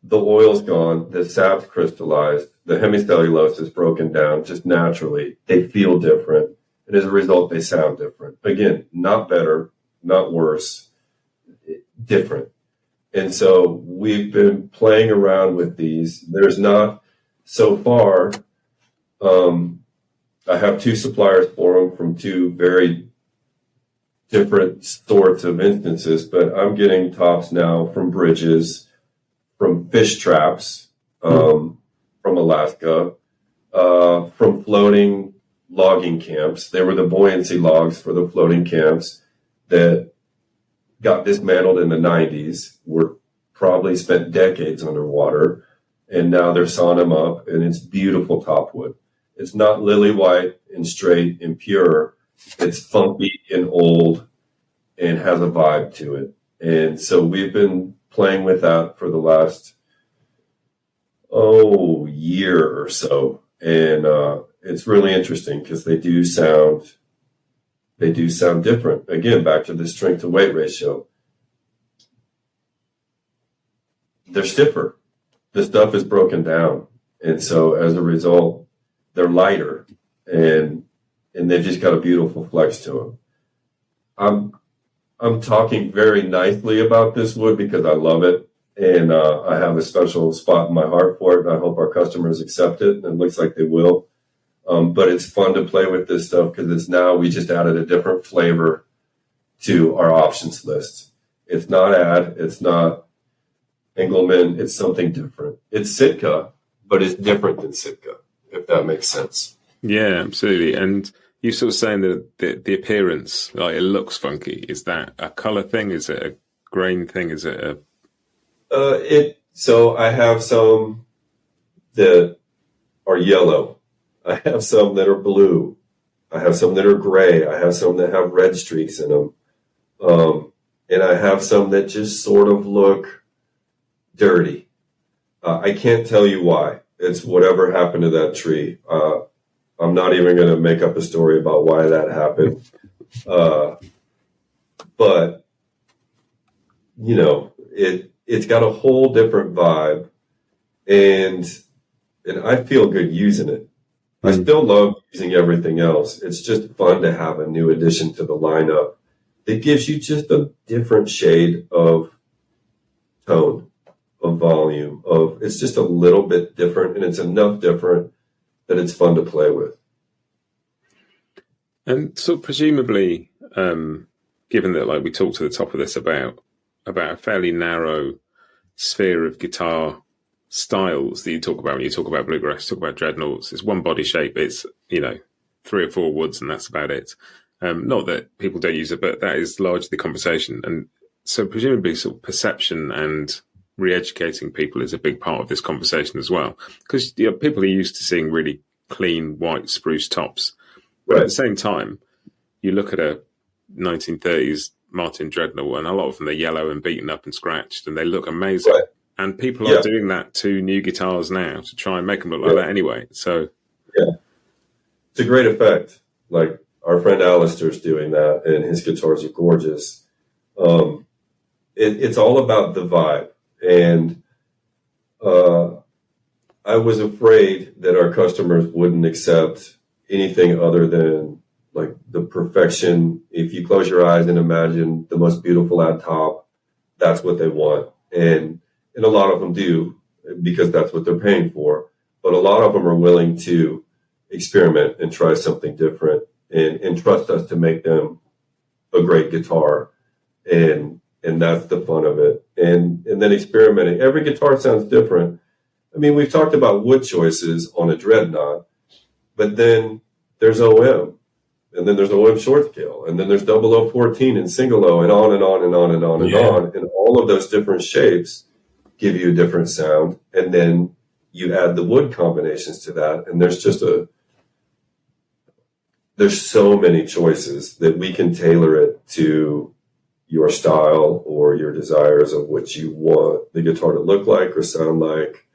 the oil's gone, the sap's crystallized, the hemicellulose is broken down just naturally. They feel different. And as a result, they sound different. Again, not better, not worse, different. And so we've been playing around with these. There's not, so far, I have 2 suppliers for them from 2 very different sorts of instances, but I'm getting tops now from bridges, from fish traps, from Alaska, from floating logging camps. They were the buoyancy logs for the floating camps that got dismantled in the 90s, were probably spent decades underwater, and now they're sawing them up, and it's beautiful top wood. It's not lily white and straight and pure. It's funky and old and has a vibe to it. And so we've been playing with that for the last, year or so. And it's really interesting because they do sound different. Again, back to the strength to weight ratio. They're stiffer. The stuff is broken down. And so as a result, they're lighter and they've just got a beautiful flex to them. I'm talking very nicely about this wood because I love it. And I have a special spot in my heart for it. And I hope our customers accept it. And it looks like they will. But it's fun to play with this stuff because we just added a different flavor to our options list. It's not Ad, it's not Engelmann, it's something different. It's Sitka, but it's different than Sitka, if that makes sense. Yeah, absolutely. And you're sort of saying that the appearance, like it looks funky. Is that a color thing? Is it a grain thing? Is it a... So I have some that are yellow. I have some that are blue. I have some that are gray. I have some that have red streaks in them. And I have some that just sort of look dirty. I can't tell you why. It's whatever happened to that tree. I'm not even going to make up a story about why that happened. But, you know, it's got a whole different vibe. And I feel good using it. I still love using everything else. It's just fun to have a new addition to the lineup that gives you just a different shade of tone, of volume, it's just a little bit different, and it's enough different that it's fun to play with. And so presumably, given that like we talked to the top of this about a fairly narrow sphere of guitar styles that you talk about when you talk about bluegrass, talk about dreadnoughts. It's one body shape. It's 3 or 4 woods, and that's about it. Not that people don't use it, but that is largely the conversation. And so presumably sort of perception and re-educating people is a big part of this conversation as well. Because people are used to seeing really clean white spruce tops. But at the same time, you look at a 1930s Martin Dreadnought, and a lot of them are yellow and beaten up and scratched, and they look amazing. Right. And people are doing that to new guitars now to try and make them look like that anyway. So, it's a great effect. Like our friend Alistair's doing that, and his guitars are gorgeous. It's all about the vibe. And I was afraid that our customers wouldn't accept anything other than like the perfection. If you close your eyes and imagine the most beautiful ad top, that's what they want. And a lot of them do, because that's what they're paying for. But a lot of them are willing to experiment and try something different and trust us to make them a great guitar, and that's the fun of it. And then experimenting. Every guitar sounds different. I mean, we've talked about wood choices on a Dreadnought, but then there's OM, and then there's OM short scale, and then there's 0014 and single O, and on and on and on and on and on. And all of those different shapes give you a different sound. And then you add the wood combinations to that, and there's so many choices that we can tailor it to your style or your desires of what you want the guitar to look like or sound like.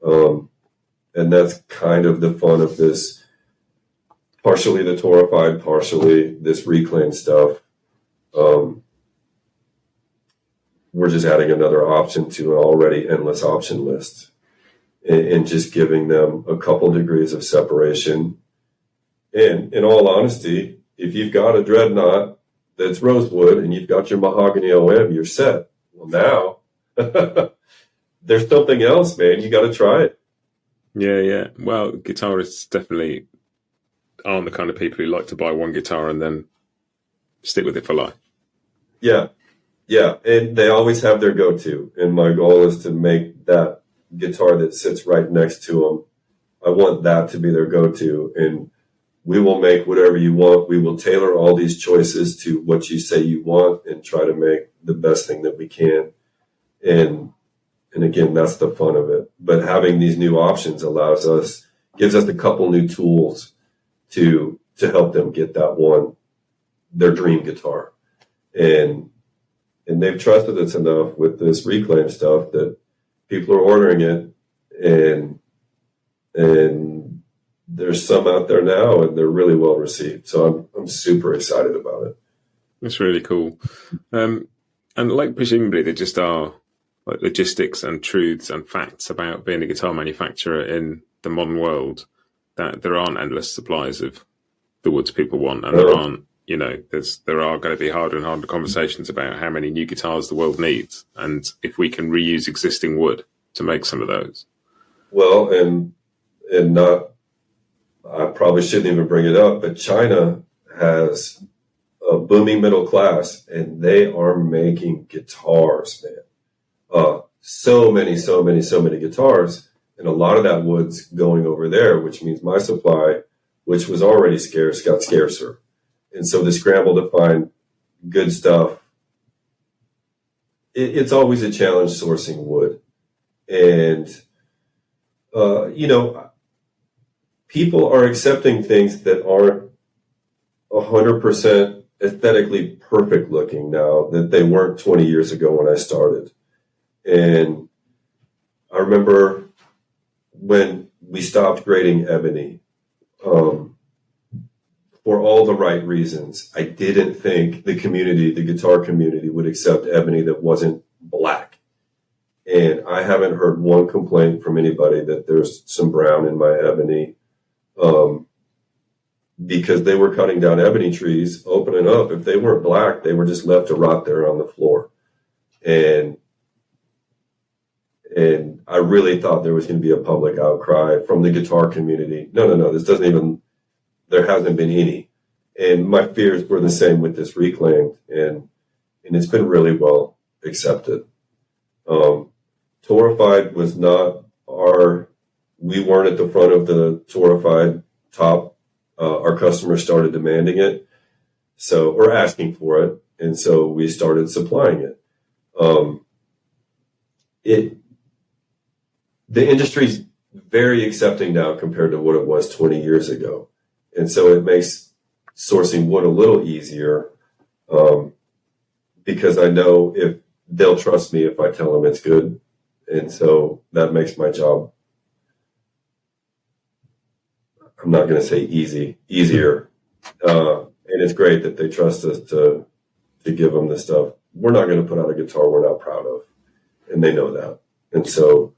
And that's kind of the fun of this, partially the Torified, partially this reclaimed stuff. We're just adding another option to an already endless option list, and just giving them a couple degrees of separation. And in all honesty, if you've got a Dreadnought that's rosewood and you've got your mahogany OM, you're set. Well, now there's something else, man. You got to try it. Yeah. Well, guitarists definitely aren't the kind of people who like to buy one guitar and then stick with it for life. Yeah. And they always have their go-to. And my goal is to make that guitar that sits right next to them, I want that to be their go-to. And we will make whatever you want. We will tailor all these choices to what you say you want and try to make the best thing that we can. And again, that's the fun of it. But having these new options gives us a couple new tools to help them get their dream guitar. And they've trusted us enough with this reclaim stuff that people are ordering it, and there's some out there now, and they're really well received. So I'm super excited about it. That's really cool. And like, presumably there just are like logistics and truths and facts about being a guitar manufacturer in the modern world, that there aren't endless supplies of the woods people want, and there aren't, there are going to be harder and harder conversations about how many new guitars the world needs, and if we can reuse existing wood to make some of those. Well, and I probably shouldn't even bring it up, but China has a booming middle class, and they are making guitars, man. So many guitars, and a lot of that wood's going over there, which means my supply, which was already scarce, got scarcer. And so the scramble to find good stuff, it's always a challenge sourcing wood. And, people are accepting things that aren't 100% aesthetically perfect looking now that they weren't 20 years ago when I started. And I remember when we stopped grading ebony, for all the right reasons, I didn't think the guitar community would accept ebony that wasn't black. And I haven't heard one complaint from anybody that there's some brown in my ebony, because they were cutting down ebony trees, opening up. If they weren't black, they were just left to rot there on the floor. And I really thought there was going to be a public outcry from the guitar community. No, there hasn't been any. And my fears were the same with this reclaimed, and it's been really well accepted. Torified was not we weren't at the front of the Torified top. Our customers started demanding it, or asking for it. And so we started supplying it. The industry's very accepting now compared to what it was 20 years ago. And so it makes sourcing wood a little easier, because I know if they'll trust me if I tell them it's good. And so that makes my job, I'm not going to say easier. And it's great that they trust us to give them the stuff. We're not going to put out a guitar we're not proud of. And they know that. And so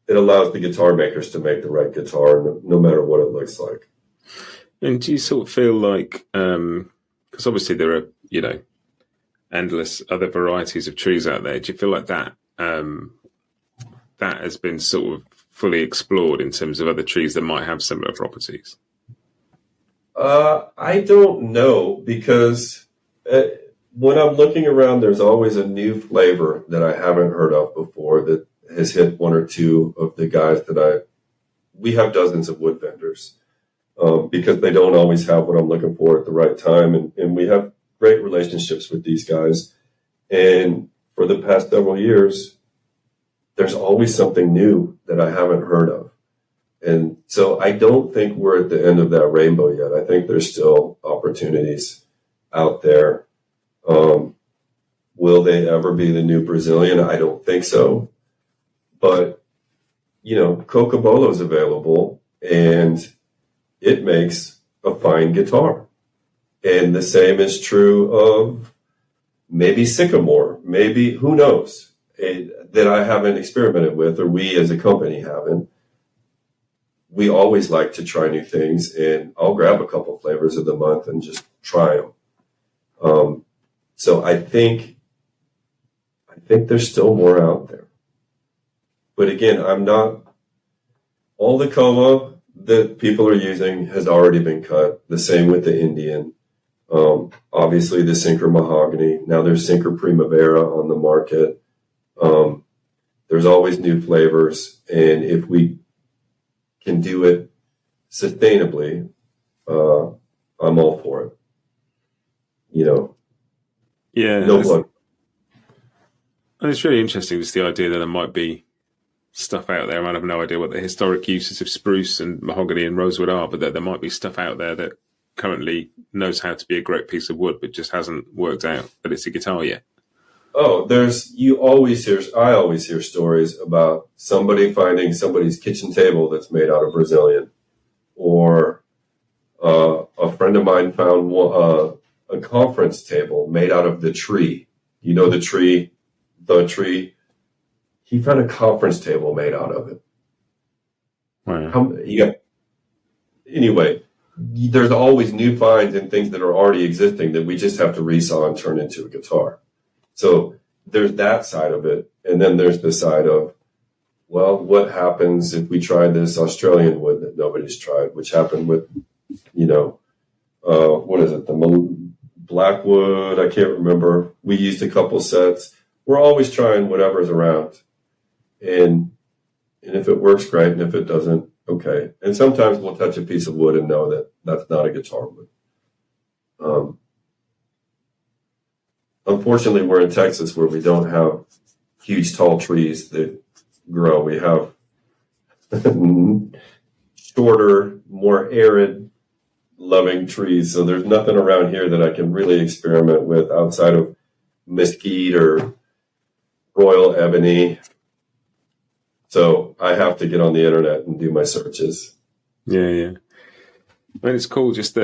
it allows the guitar makers to make the right guitar, no matter what it looks like. And do you sort of feel like, because obviously there are, endless other varieties of trees out there. Do you feel like that that has been sort of fully explored in terms of other trees that might have similar properties? I don't know, because when I'm looking around, there's always a new flavor that I haven't heard of before that has hit one or two of the guys we have dozens of wood vendors because they don't always have what I'm looking for at the right time. And we have great relationships with these guys. And for the past several years, there's always something new that I haven't heard of. And so I don't think we're at the end of that rainbow yet. I think there's still opportunities out there. Will they ever be the new Brazilian? I don't think so. But, Cocobolo is available and it makes a fine guitar. And the same is true of maybe Sycamore, maybe, who knows, that I haven't experimented with, or we as a company haven't. We always like to try new things, and I'll grab a couple flavors of the month and just try them. So I think there's still more out there. But again, all the Como that people are using has already been cut. The same with the Indian. Obviously the Sinker Mahogany. Now there's Sinker Primavera on the market. There's always new flavors. And if we can do it sustainably, I'm all for it. Yeah. No blood. And it's really interesting, just the idea that there might be stuff out there. I might have no idea what the historic uses of spruce and mahogany and rosewood are, but that there might be stuff out there that currently knows how to be a great piece of wood, but just hasn't worked out that it's a guitar yet. Oh, I always hear stories about somebody finding somebody's kitchen table that's made out of Brazilian, or a friend of mine found a conference table made out of the tree. The tree. He found a conference table made out of it. Wow. Anyway, there's always new finds and things that are already existing that we just have to resaw and turn into a guitar. So there's that side of it. And then there's the side of, well, what happens if we try this Australian wood that nobody's tried, which happened with, what is it? The Blackwood. I can't remember. We used a couple sets. We're always trying whatever's around. And if it works, great. And if it doesn't, okay. And sometimes we'll touch a piece of wood and know that that's not a guitar wood. Unfortunately, we're in Texas where we don't have huge, tall trees that grow. We have shorter, more arid, loving trees. So there's nothing around here that I can really experiment with outside of mesquite or royal ebony. So I have to get on the internet and do my searches. Yeah. I mean, it's cool just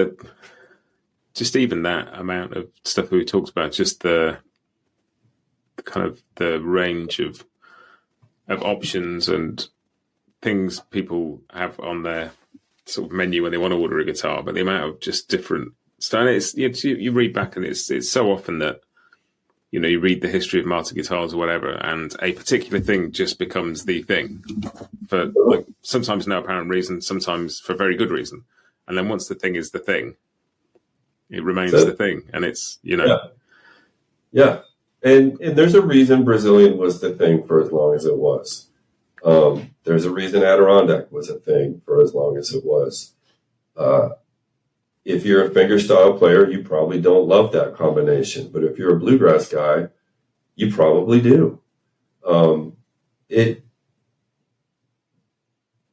even that amount of stuff that we talked about, just the kind of the range of options and things people have on their sort of menu when they want to order a guitar, but the amount of just different stuff. You read back and it's so often that, you read the history of Martin guitars or whatever, and a particular thing just becomes the thing for sometimes no apparent reason, sometimes for very good reason. And then once the thing is the thing, it remains the thing. And it's, Yeah. And there's a reason Brazilian was the thing for as long as it was. There's a reason Adirondack was a thing for as long as it was. If you're a fingerstyle player, you probably don't love that combination. But if you're a bluegrass guy, you probably do.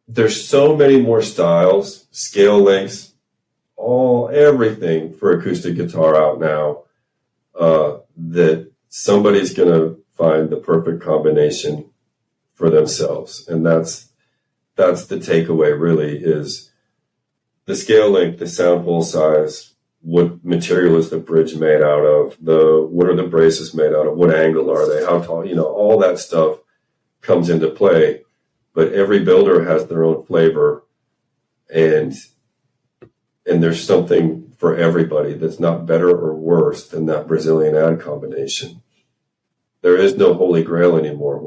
There's so many more styles, scale lengths, everything for acoustic guitar out now, that somebody's going to find the perfect combination for themselves. And that's the takeaway, really, is the scale length, the sound hole size, what material is the bridge made out of, what are the braces made out of, what angle are they, how tall, all that stuff comes into play. But every builder has their own flavor, and there's something for everybody that's not better or worse than that Brazilian ad combination. There is no holy grail anymore.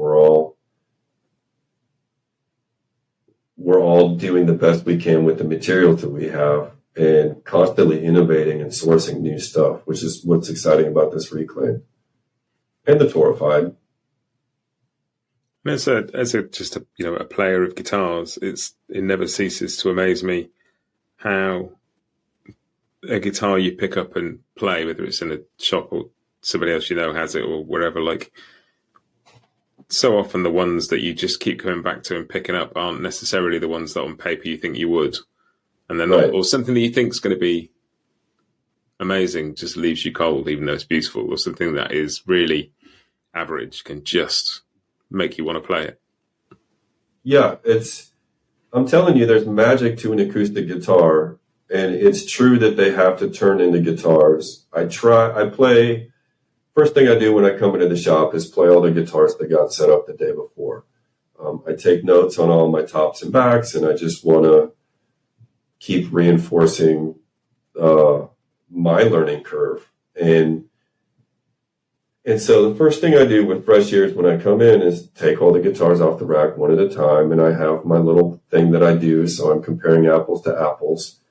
We're all doing the best we can with the material that we have, and constantly innovating and sourcing new stuff, which is what's exciting about this Reclaim and the Torrified. As a player of guitars, it never ceases to amaze me how a guitar you pick up and play, whether it's in a shop or somebody else has it or wherever, like, so often the ones that you just keep coming back to and picking up aren't necessarily the ones that on paper you think you would. And they're not, or something that you think is going to be amazing just leaves you cold, even though it's beautiful, or something that is really average can just make you want to play it. Yeah, I'm telling you, there's magic to an acoustic guitar, and it's true that they have to turn into guitars. First thing I do when I come into the shop is play all the guitars that got set up the day before. I take notes on all my tops and backs, and I just want to keep reinforcing my learning curve. And so the first thing I do with fresh ears when I come in is take all the guitars off the rack one at a time, and I have my little thing that I do, so I'm comparing apples to apples.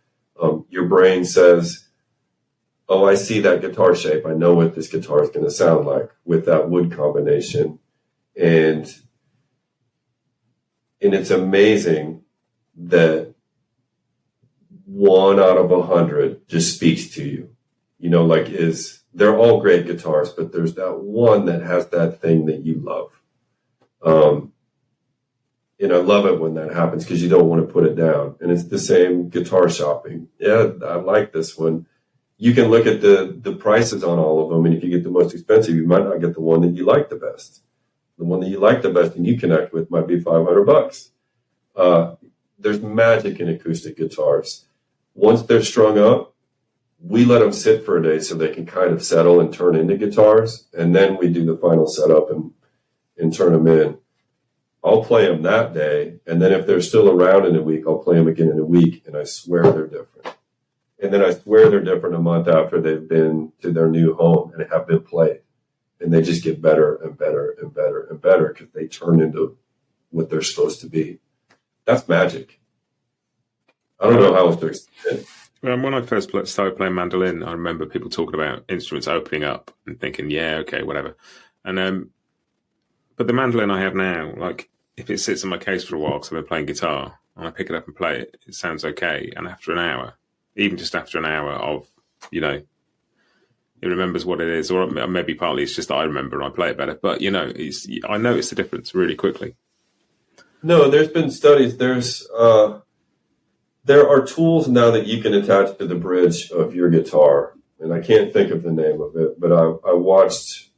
Your brain says, oh, I see that guitar shape. I know what this guitar is going to sound like with that wood combination. And it's amazing that 1 out of 100 just speaks to you. They're all great guitars, but there's that one that has that thing that you love. And I love it when that happens because you don't want to put it down. And it's the same guitar shopping. Yeah, I like this one. You can look at the prices on all of them, and if you get the most expensive, you might not get the one that you like the best. The one that you like the best and you connect with might be $500. There's magic in acoustic guitars. Once they're strung up, we let them sit for a day so they can kind of settle and turn into guitars, and then we do the final setup and turn them in. I'll play them that day, and then if they're still around in a week, I'll play them again in a week, and I swear they're different. And then I swear they're different a month after they've been to their new home and have been played. And they just get better and better and better and better because they turn into what they're supposed to be. That's magic. I don't know how else to explain it. Well, when I first started playing mandolin, I remember people talking about instruments opening up and thinking, yeah, okay, whatever. And but the mandolin I have now, like, if it sits in my case for a while because I've been playing guitar and I pick it up and play it, it sounds okay. And after an hour, even just after an hour of, it remembers what it is, or maybe partly it's just that I remember and I play it better. But, I notice the difference really quickly. No, there's been studies. There are tools now that you can attach to the bridge of your guitar, and I can't think of the name of it, but I watched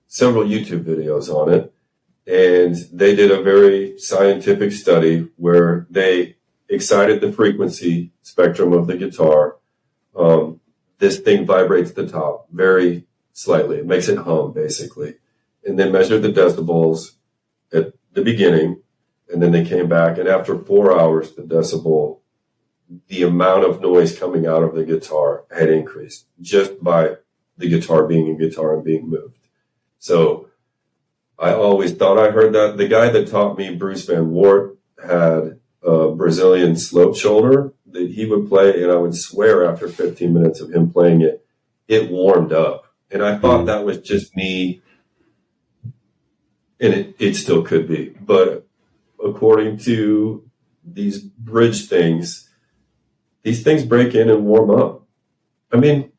several YouTube videos on it, and they did a very scientific study where they excited the frequency spectrum of the guitar. This thing vibrates the top very slightly. It makes it hum, basically. And they measured the decibels at the beginning, and then they came back, and after 4 hours, the amount of noise coming out of the guitar had increased just by the guitar being a guitar and being moved. So I always thought I heard that. The guy that taught me, Bruce Van Wart, had a Brazilian slope shoulder that he would play, and I would swear after 15 minutes of him playing it, it warmed up. And I thought that was just me, and it still could be. But according to these bridge things, these things break in and warm up. I mean,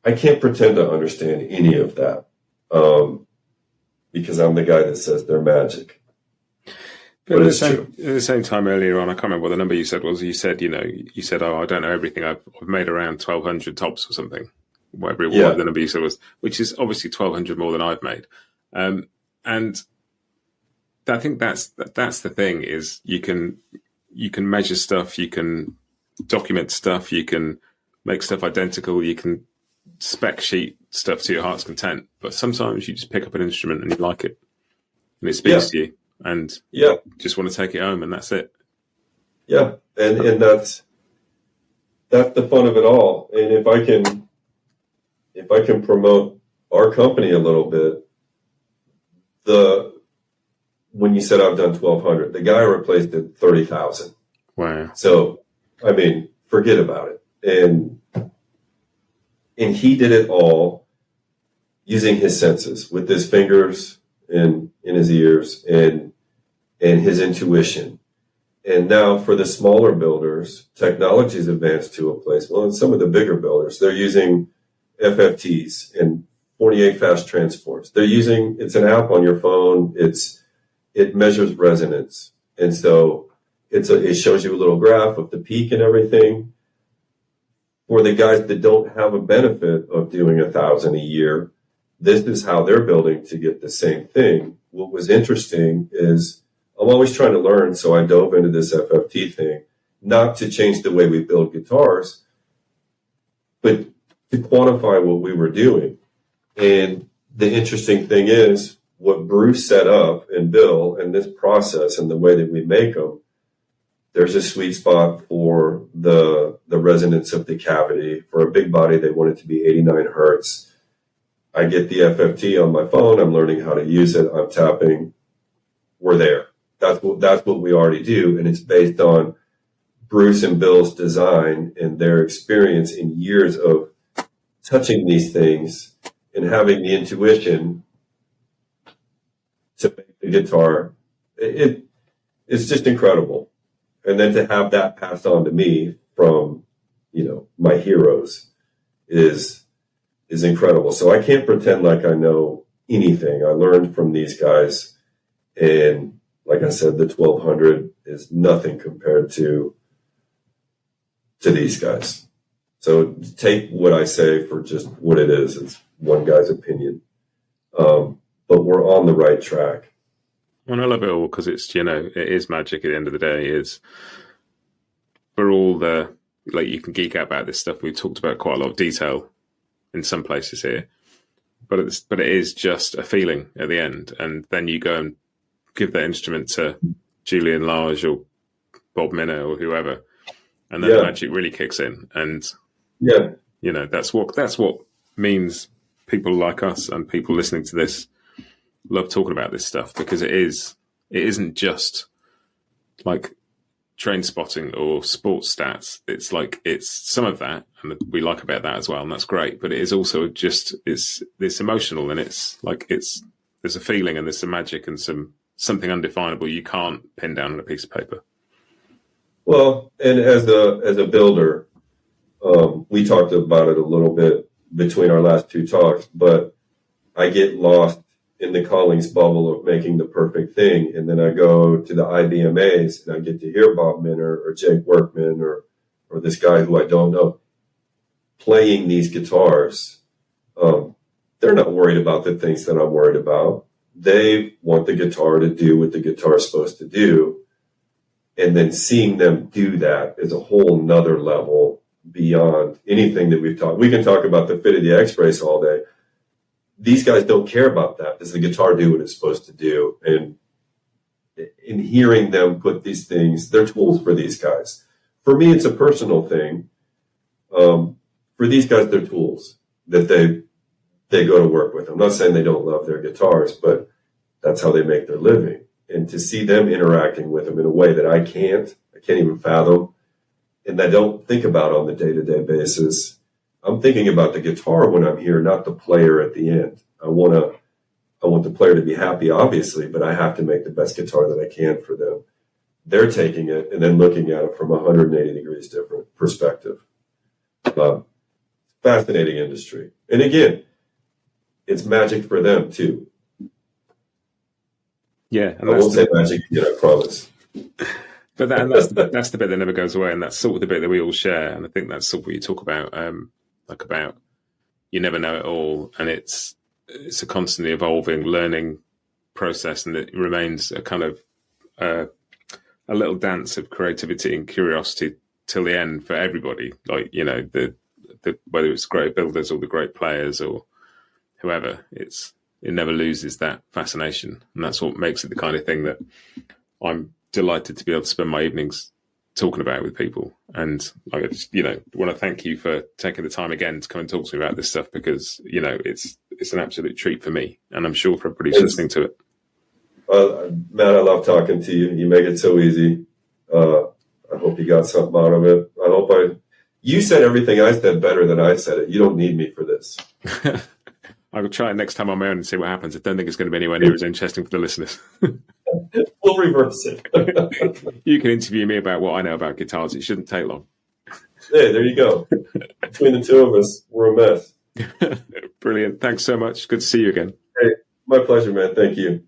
I can't pretend to understand any of that because I'm the guy that says they're magic. But at the same time, earlier on, I can't remember what the number you said was. You said, oh, I don't know everything. I've made around 1,200 tops or something, whatever it was. Yeah. The number you said was, which is obviously 1,200 more than I've made. And I think that's the thing is you can measure stuff, you can document stuff, you can make stuff identical, you can spec sheet stuff to your heart's content, but sometimes you just pick up an instrument and you like it and it speaks to you and just want to take it home, and that's it. Yeah, and that's the fun of it all. And if I can promote our company a little bit, when you said I've done 1,200, the guy replaced it 30,000. Wow. So, I mean, forget about it. And he did it all using his senses, with his fingers and in his ears and his intuition. And now for the smaller builders, technology's advanced to a place. Well, in some of the bigger builders, they're using FFTs and 48 fast transforms. It's an app on your phone. It measures resonance. And so it shows you a little graph of the peak and everything. For the guys that don't have a benefit of doing 1,000 a year, this is how they're building to get the same thing. What was interesting is I'm always trying to learn, so I dove into this FFT thing, not to change the way we build guitars, but to quantify what we were doing. And the interesting thing is what Bruce set up and Bill and this process and the way that we make them, there's a sweet spot for the resonance of the cavity. For a big body, they want it to be 89 hertz. I get the FFT on my phone. I'm learning how to use it. I'm tapping. We're there. That's what we already do. And it's based on Bruce and Bill's design and their experience in years of touching these things and having the intuition to make the guitar. It's just incredible. And then to have that passed on to me from, my heroes is incredible. So I can't pretend like I know anything. I learned from these guys. And like I said, the 1200 is nothing compared to these guys. So take what I say for just what it is. It's one guy's opinion. But we're on the right track. And I love it all because it's, it is magic at the end of the day. Is for all the, you can geek out about this stuff. We've talked about quite a lot of detail in some places here, but it is just a feeling at the end. And then you go and give that instrument to Julian Lage or Bob Minner or whoever, and then the magic really kicks in. And that's what means people like us and people listening to this love talking about this stuff, because it isn't just like train spotting or sports stats. It's some of that, and we like about that as well, and that's great. But it is also just it's emotional, and there's a feeling and there's some magic and something undefinable you can't pin down on a piece of paper. Well, and as a builder, we talked about it a little bit between our last two talks, but I get lost in the Collings bubble of making the perfect thing. And then I go to the IBMAs and I get to hear Bob Minner or Jake Workman or this guy who I don't know playing these guitars. They're not worried about the things that I'm worried about. They want the guitar to do what the guitar is supposed to do. And then seeing them do that is a whole nother level beyond anything that we've talked. We can talk about the fit of the X-Brace all day. These guys don't care about that. Does the guitar do what it's supposed to do? And in hearing them put these things, they're tools for these guys. For me, it's a personal thing. For these guys, they're tools that they go to work with. I'm not saying they don't love their guitars, but that's how they make their living. And to see them interacting with them in a way that I can't even fathom, and I don't think about on the day-to-day basis. I'm thinking about the guitar when I'm here, not the player at the end. I want the player to be happy, obviously, but I have to make the best guitar that I can for them. They're taking it and then looking at it from 180 degrees different perspective. Fascinating industry. And again, it's magic for them too. Yeah. And I won't say magic again, I promise. But that's the bit that never goes away, and that's sort of the bit that we all share. And I think that's sort of what you talk about, about you never know it all, and it's a constantly evolving learning process, and it remains a kind of a little dance of creativity and curiosity till the end for everybody. Like, the whether it's great builders or the great players or whoever, it never loses that fascination, and that's what makes it the kind of thing that I'm delighted to be able to spend my evenings talking about it with people. And I just, want to thank you for taking the time again to come and talk to me about this stuff, because it's an absolute treat for me, and I'm sure for everybody who's listening to it. Matt, I love talking to you. You make it so easy. I hope you got something out of it. You said everything I said better than I said it. You don't need me for this. I'll try it next time I'm on and see what happens. I don't think it's going to be anywhere near as interesting for the listeners. We'll reverse it. You can interview me about what I know about guitars. It shouldn't take long. Hey, there you go. Between the two of us, we're a mess. Brilliant. Thanks so much. Good to see you again. Hey, my pleasure, man. Thank you.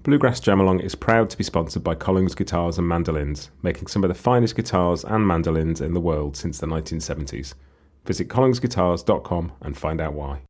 Bluegrass Jam-Along is proud to be sponsored by Collings Guitars and Mandolins, making some of the finest guitars and mandolins in the world since the 1970s. Visit collingsguitars.com and find out why.